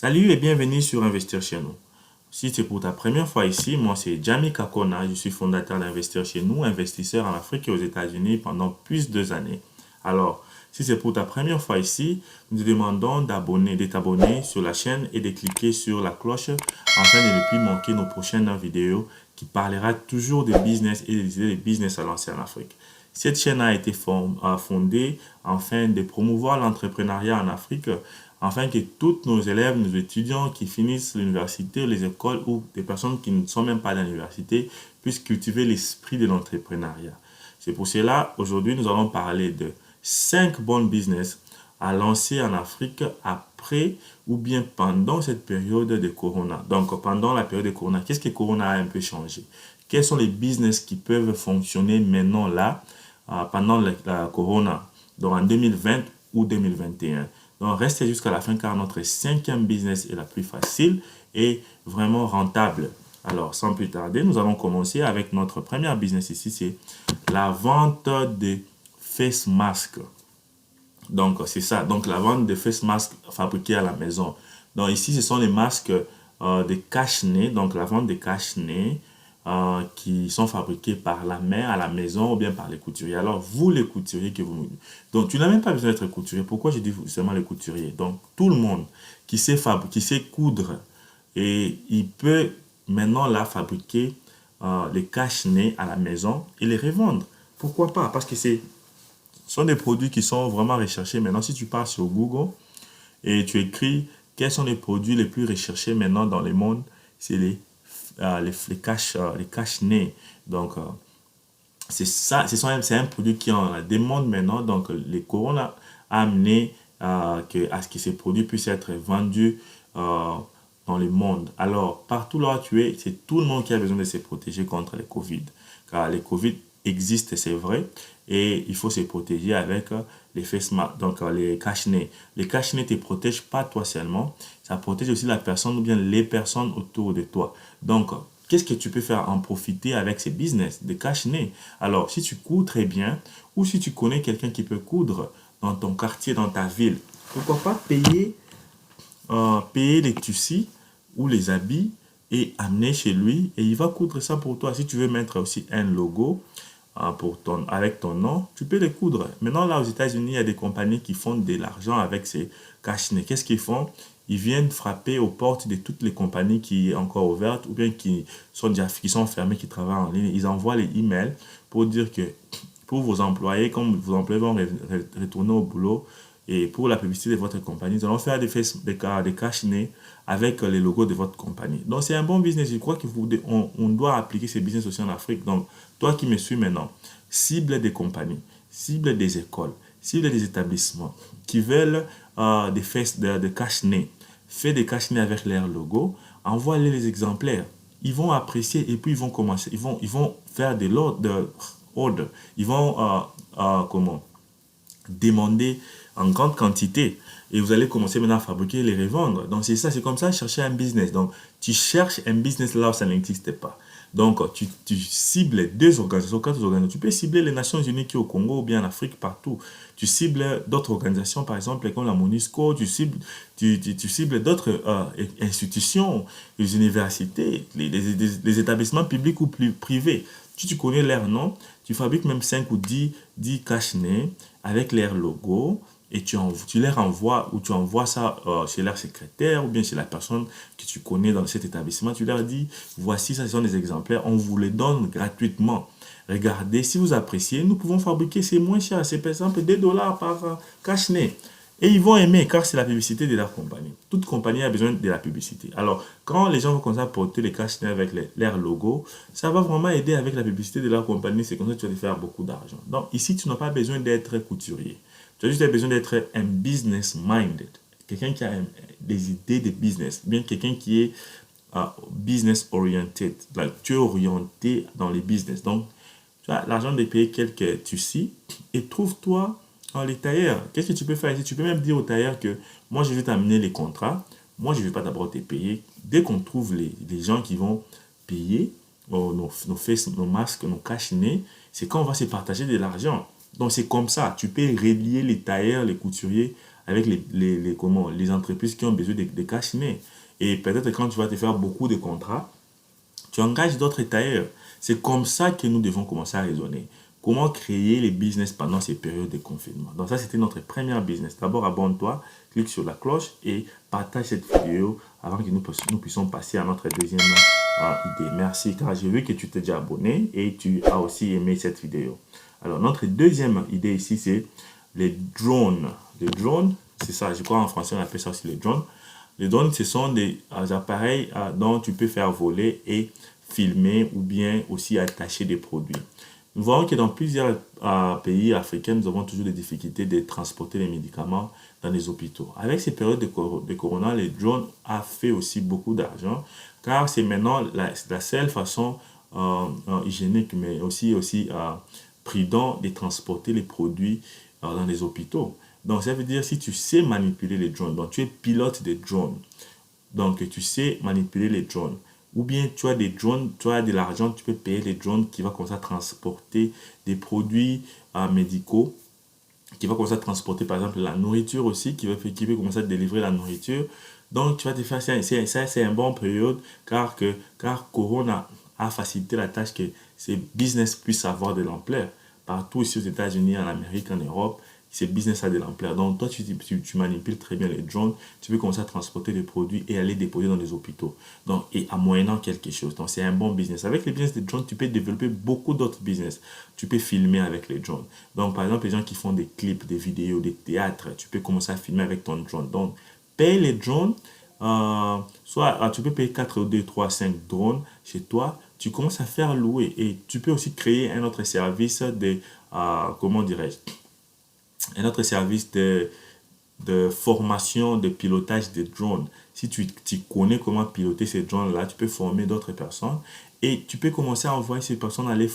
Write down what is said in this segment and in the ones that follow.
Salut et bienvenue sur Investir chez nous. Si c'est pour ta première fois ici, moi c'est Jamie Kakona, je suis fondateur d'Investir chez nous, investisseur en Afrique et aux États-Unis pendant plus de 2 années. Alors, si c'est pour ta première fois ici, nous te demandons de t'abonner sur la chaîne et de cliquer sur la cloche afin de ne plus manquer nos prochaines vidéos qui parlera toujours de business et des idées de business à lancer en Afrique. Cette chaîne a été fondée afin de promouvoir l'entrepreneuriat en Afrique, afin que tous nos élèves, nos étudiants qui finissent l'université, les écoles ou des personnes qui ne sont même pas à l'université puissent cultiver l'esprit de l'entrepreneuriat. C'est pour cela, aujourd'hui, nous allons parler de 5 bons business à lancer en Afrique après ou bien pendant cette période de Corona. Donc, pendant la période de Corona, qu'est-ce que Corona a un peu changé? Quels sont les business qui peuvent fonctionner maintenant là, pendant la Corona, donc en 2020 ou 2021? Donc, restez jusqu'à la fin car notre 5e business est la plus facile et vraiment rentable. Alors, sans plus tarder, nous allons commencer avec notre premier business ici, c'est la vente de face masks. Donc, c'est ça. Donc, la vente de face masks fabriqués à la maison. Donc, ici, ce sont les masques de cache-nez. Donc, la vente de cache-nez qui sont fabriqués par la main à la maison ou bien par les couturiers. Alors, vous, les couturiers que vous... Donc, tu n'as même pas besoin d'être couturier. Pourquoi je dis seulement les couturiers? Donc, tout le monde qui sait coudre et il peut maintenant là fabriquer les cache-nez à la maison et les revendre. Pourquoi pas? Parce que ce sont des produits qui sont vraiment recherchés. Maintenant, si tu pars sur Google et tu écris quels sont les produits les plus recherchés maintenant dans le monde, c'est les cache-nez. Donc, c'est ça, c'est un produit qui en demande maintenant. Donc, les Corona a amené à ce que ces produits puissent être vendus dans le monde. Alors, partout là où tu es, c'est tout le monde qui a besoin de se protéger contre les Covid. Car les Covid existent, c'est vrai, et il faut se protéger avec les face masks, donc les cache-nez. Les cache-nez ne te protègent pas toi seulement, ça protège aussi la personne ou bien les personnes autour de toi. Donc, qu'est-ce que tu peux faire en profiter avec ces business de cache-nez? Alors, si tu coudres très bien, ou si tu connais quelqu'un qui peut coudre dans ton quartier, dans ta ville, pourquoi pas payer les tissus ou les habits et amener chez lui et il va coudre ça pour toi. Si tu veux mettre aussi un logo avec ton nom, tu peux les coudre. Maintenant, là, aux États-Unis, il y a des compagnies qui font de l'argent avec ces cache-nez. Qu'est-ce qu'ils font? Ils viennent frapper aux portes de toutes les compagnies qui sont encore ouvertes ou bien qui sont fermées, qui travaillent en ligne. Ils envoient les emails pour dire que pour vos employés, comme vos employés vont retourner au boulot, et pour la publicité de votre compagnie, nous allons faire des cache-nez avec les logos de votre compagnie. Donc, c'est un bon business. Je crois qu'on doit appliquer ces business aussi en Afrique. Donc, toi qui me suis maintenant, cible des compagnies, cible des écoles, cible des établissements qui veulent des cache-nez. Fais des cache-nez avec leur logo, envoie-les les exemplaires. Ils vont apprécier et puis ils vont commencer. Ils vont faire de l'ordre. Ils vont demander en grande quantité et vous allez commencer maintenant à fabriquer et les revendre. Donc c'est ça, c'est comme ça, chercher un business. Donc tu cherches un business là où ça n'existe pas. Donc tu cibles deux organisations, quatre organisations. Tu peux cibler les Nations Unies qui est au Congo ou bien en Afrique, partout. Tu cibles d'autres organisations, par exemple comme la MONUSCO, tu cibles d'autres institutions, les universités, les établissements publics ou privés. Si tu connais leur nom, tu fabriques même 5 ou 10 cache-nez avec leur logo et tu leur envoies ou tu envoies ça chez leur secrétaire ou bien chez la personne que tu connais dans cet établissement. Tu leur dis, voici, ça ce sont des exemplaires, on vous les donne gratuitement. Regardez, si vous appréciez, nous pouvons fabriquer, c'est moins cher, c'est par exemple 2 dollars par cache-nez. Et ils vont aimer car c'est la publicité de leur compagnie. Toute compagnie a besoin de la publicité. Alors, quand les gens vont commencer à porter les cache-nez avec leur logo, ça va vraiment aider avec la publicité de leur compagnie. C'est comme ça que tu vas faire beaucoup d'argent. Donc, ici, tu n'as pas besoin d'être couturier. Tu as juste besoin d'être un business minded. Quelqu'un qui a des idées de business. Bien quelqu'un qui est business oriented. Like, tu es orienté dans les business. Donc, tu as l'argent de payer quelques tissus et trouve-toi les tailleurs. Qu'est-ce que tu peux faire ici? Tu peux même dire au tailleur que moi, je vais t'amener les contrats. Moi, je ne vais pas d'abord te payer. Dès qu'on trouve les gens qui vont payer nos masques, nos cache-nez, c'est quand on va se partager de l'argent. Donc, c'est comme ça. Tu peux relier les tailleurs, les couturiers avec les entreprises qui ont besoin de cash nez. Et peut-être quand tu vas te faire beaucoup de contrats, tu engages d'autres tailleurs. C'est comme ça que nous devons commencer à raisonner. Comment créer les business pendant ces périodes de confinement. Donc ça, c'était notre première business. D'abord, abonne-toi, clique sur la cloche et partage cette vidéo avant que nous puissions passer à notre deuxième idée. Merci, car j'ai vu que tu t'es déjà abonné et tu as aussi aimé cette vidéo. Alors, notre deuxième idée ici, c'est les drones. Les drones, c'est ça, je crois en français on appelle ça aussi les drones. Les drones, ce sont des appareils dont tu peux faire voler et filmer ou bien aussi attacher des produits. Nous voyons que dans plusieurs pays africains, nous avons toujours des difficultés de transporter les médicaments dans les hôpitaux. Avec ces périodes de corona, les drones ont fait aussi beaucoup d'argent car c'est maintenant la seule façon hygiénique mais aussi prudent de transporter les produits dans les hôpitaux. Donc ça veut dire si tu sais manipuler les drones, donc tu es pilote des drones, donc tu sais manipuler les drones, ou bien tu as des drones, tu as de l'argent, tu peux payer les drones qui vont commencer à transporter des produits médicaux, qui va commencer à transporter par exemple la nourriture aussi, qui va commencer à délivrer la nourriture. Donc tu vas te faire ça, c'est un bon période car Corona a facilité la tâche que ces business puissent avoir de l'ampleur. Partout ici aux États-Unis, en Amérique, en Europe, ces business a de l'ampleur. Donc toi, tu manipules très bien les drones, tu peux commencer à transporter des produits et aller déposer dans les hôpitaux. Donc, et en moyennant quelque chose. Donc c'est un bon business. Avec les business des drones, tu peux développer beaucoup d'autres business. Tu peux filmer avec les drones. Donc par exemple, les gens qui font des clips, des vidéos, des théâtres, tu peux commencer à filmer avec ton drone. Donc paye les drones. Soit tu peux payer 4, 2, 3, 5 drones chez toi, tu commences à faire louer et tu peux aussi créer un autre service de, comment dirais-je, un autre service de formation, de pilotage des drones. Si tu connais comment piloter ces drones-là, tu peux former d'autres personnes et tu peux commencer à envoyer ces personnes aller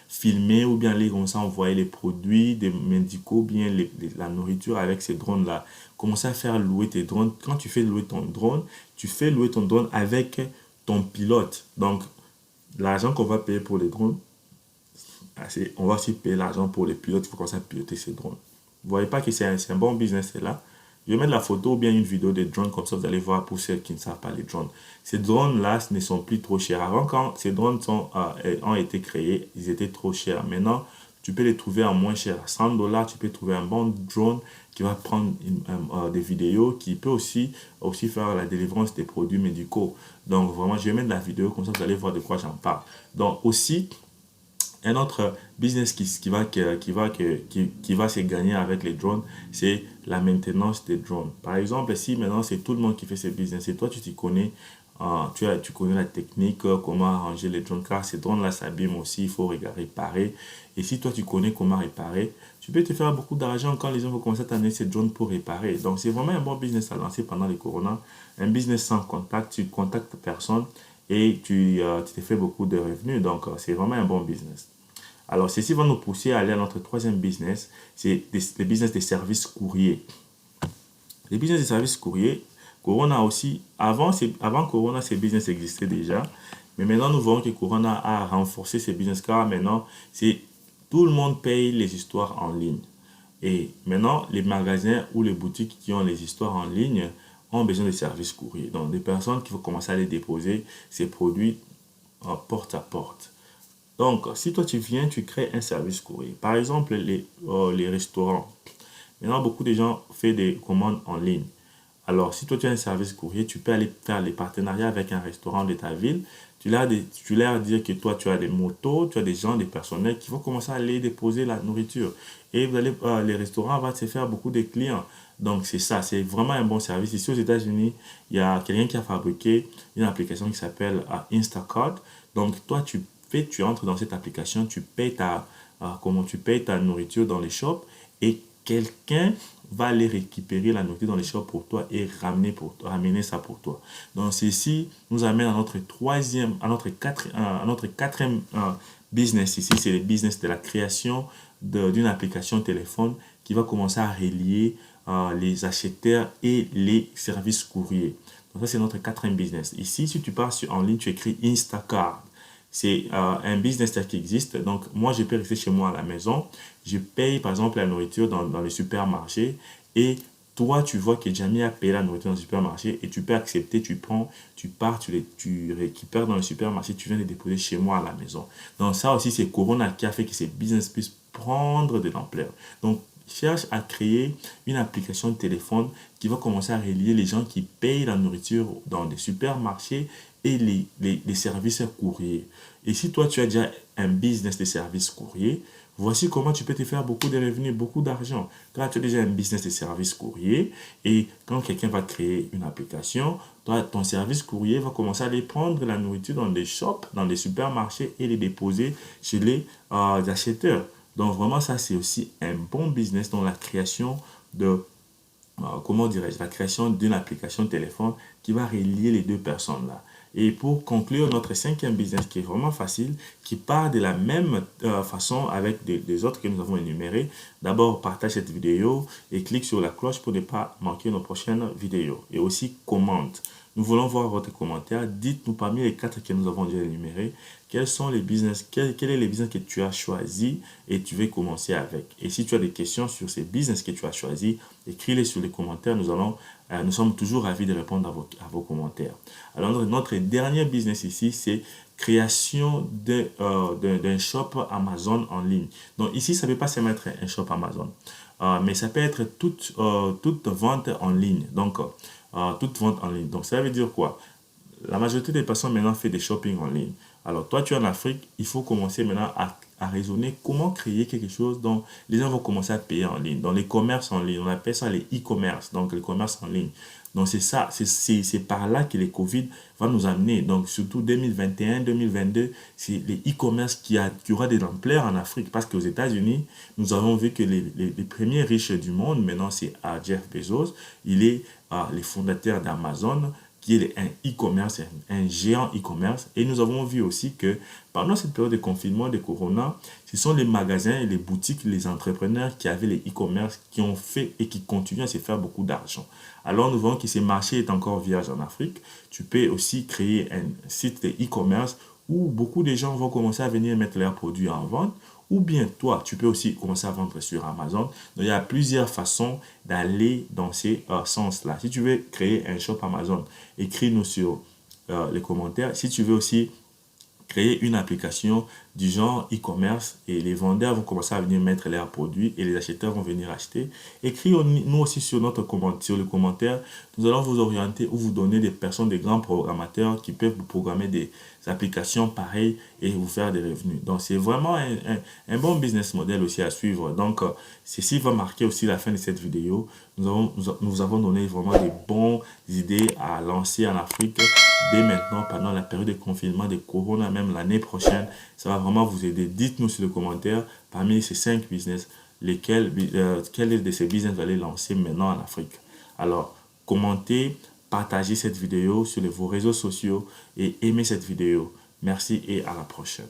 filmer ou bien aller commencer à envoyer les produits des médicaux, bien la nourriture avec ces drones-là. Commencer à faire louer tes drones. Quand tu fais louer ton drone, tu fais louer ton drone avec ton pilote. Donc, l'argent qu'on va payer pour les drones, on va aussi payer l'argent pour les pilotes. Il faut commencer à piloter ces drones. Vous voyez pas que c'est un bon business là. Je vais mettre la photo ou bien une vidéo des drones, comme ça vous allez voir pour ceux qui ne savent pas les drones. Ces drones-là ne sont plus trop chers. Avant, quand ces drones ont été créés, ils étaient trop chers. Maintenant, tu peux les trouver en moins cher. À 100 $, tu peux trouver un bon drone qui va prendre des vidéos, qui peut aussi faire la délivrance des produits médicaux. Donc vraiment, je vais mettre la vidéo, comme ça vous allez voir de quoi j'en parle. Donc aussi, un autre business qui va se gagner avec les drones, c'est la maintenance des drones. Par exemple, si maintenant c'est tout le monde qui fait ce business et toi tu t'y connais, tu connais la technique, comment arranger les drones, car ces drones-là s'abîment aussi, il faut réparer. Et si toi tu connais comment réparer, tu peux te faire beaucoup d'argent quand les gens vont commencer à t'amener ces drones pour réparer. Donc c'est vraiment un bon business à lancer pendant les corona. Un business sans contact, tu contactes personne et tu te fais beaucoup de revenus. Donc c'est vraiment un bon business. Alors, ceci va nous pousser à aller à notre troisième business, c'est le business des services courriers. Les business des services courriers, Corona aussi, avant Corona, ces business existaient déjà, mais maintenant nous voyons que Corona a renforcé ces business car maintenant, tout le monde paye les histoires en ligne. Et maintenant, les magasins ou les boutiques qui ont les histoires en ligne ont besoin de services courriers. Donc, des personnes qui vont commencer à les déposer ces produits porte à porte. Donc, si toi tu viens, tu crées un service courrier. Par exemple, les restaurants. Maintenant, beaucoup de gens font des commandes en ligne. Alors, si toi tu as un service courrier, tu peux aller faire les partenariats avec un restaurant de ta ville. Tu leur dis que toi tu as des motos, tu as des gens, des personnels qui vont commencer à aller déposer la nourriture. Et les restaurants vont se faire beaucoup de clients. Donc, c'est ça, c'est vraiment un bon service. Ici aux États-Unis, il y a quelqu'un qui a fabriqué une application qui s'appelle Instacart. Donc, toi, tu entres dans cette application, tu payes ta nourriture dans les shops et quelqu'un va aller récupérer la nourriture dans les shops pour toi et ramener ça pour toi. Donc ceci nous amène à notre quatrième business ici, c'est le business de la création d'une application téléphone qui va commencer à relier les acheteurs et les services courriers. Donc ça c'est notre quatrième business. Ici, si tu pars en ligne, tu écris Instacart. C'est un business qui existe. Donc, moi, je peux rester chez moi à la maison. Je paye, par exemple, la nourriture dans les supermarchés et toi, tu vois que Jamie a payé la nourriture dans le supermarché et tu peux accepter, tu prends, tu pars, tu récupères dans le supermarché, tu viens les déposer chez moi à la maison. Donc ça aussi, c'est Corona qui a fait que ces business puissent prendre de l'ampleur. Donc, cherche à créer une application de téléphone qui va commencer à relier les gens qui payent la nourriture dans des supermarchés et les services courriers. Et si toi, tu as déjà un business de services courriers, voici comment tu peux te faire beaucoup de revenus, beaucoup d'argent. Quand tu as déjà un business de services courriers et quand quelqu'un va créer une application, toi, ton service courrier va commencer à aller prendre la nourriture dans des shops, dans des supermarchés et les déposer chez les acheteurs. Donc vraiment, ça, c'est aussi un bon business dans la création de comment dirais-je, la création d'une application de téléphone qui va relier les deux personnes-là. Et pour conclure, notre cinquième business qui est vraiment facile, qui part de la même façon avec des autres que nous avons énumérés. D'abord, partage cette vidéo et clique sur la cloche pour ne pas manquer nos prochaines vidéos. Et aussi, commente. Nous voulons voir votre commentaire. Dites-nous parmi les 4 que nous avons déjà énumérés, quels sont les business, quel est les business que tu as choisi et tu veux commencer avec. Et si tu as des questions sur ces business que tu as choisis, écris-les sur les commentaires. Nous sommes toujours ravis de répondre à vos commentaires. Alors, notre dernier business ici, c'est création d'un shop Amazon en ligne. Donc ici, ça ne veut pas se mettre un shop Amazon, mais ça peut être toute vente en ligne. Donc, toute vente en ligne. Donc, ça veut dire quoi? La majorité des personnes maintenant fait des shopping en ligne. Alors, toi, tu es en Afrique, il faut commencer maintenant à raisonner comment créer quelque chose dont les gens vont commencer à payer en ligne. Dans les commerces en ligne, on appelle ça les e-commerce, donc les commerces en ligne. Donc, c'est ça, c'est par là que le Covid va nous amener. Donc, surtout 2021, 2022, c'est les e-commerce qui aura de l'ampleur en Afrique. Parce qu'aux États-Unis, nous avons vu que les premiers riches du monde, maintenant, c'est Jeff Bezos. Il est le fondateur d'Amazon, qui est un e-commerce, un géant e-commerce. Et nous avons vu aussi que pendant cette période de confinement, de Corona, ce sont les magasins et les boutiques, les entrepreneurs qui avaient les e-commerce qui ont fait et qui continuent à se faire beaucoup d'argent. Alors nous voyons que ce marché est encore vierge en Afrique. Tu peux aussi créer un site de e-commerce où beaucoup de gens vont commencer à venir mettre leurs produits en vente. Ou bien toi, tu peux aussi commencer à vendre sur Amazon. Donc, il y a plusieurs façons d'aller dans ces sens-là. Si tu veux créer un shop Amazon, écris-nous sur les commentaires. Si tu veux aussi créer une application du genre e-commerce et les vendeurs vont commencer à venir mettre leurs produits et les acheteurs vont venir acheter. Écrivez-nous aussi sur sur le commentaire. Nous allons vous orienter ou vous donner des personnes, des grands programmateurs qui peuvent vous programmer des applications pareilles et vous faire des revenus. Donc, c'est vraiment un bon business model aussi à suivre. Donc, ceci va marquer aussi la fin de cette vidéo. Nous avons donné vraiment des bonnes idées à lancer en Afrique dès maintenant, pendant la période de confinement, de Corona, même l'année prochaine. Ça va vraiment vous aider. Dites-nous sur les commentaires, parmi ces 5 business, quel de ces business vous allez lancer maintenant en Afrique. Alors, commentez, partagez cette vidéo sur vos réseaux sociaux et aimez cette vidéo. Merci et à la prochaine.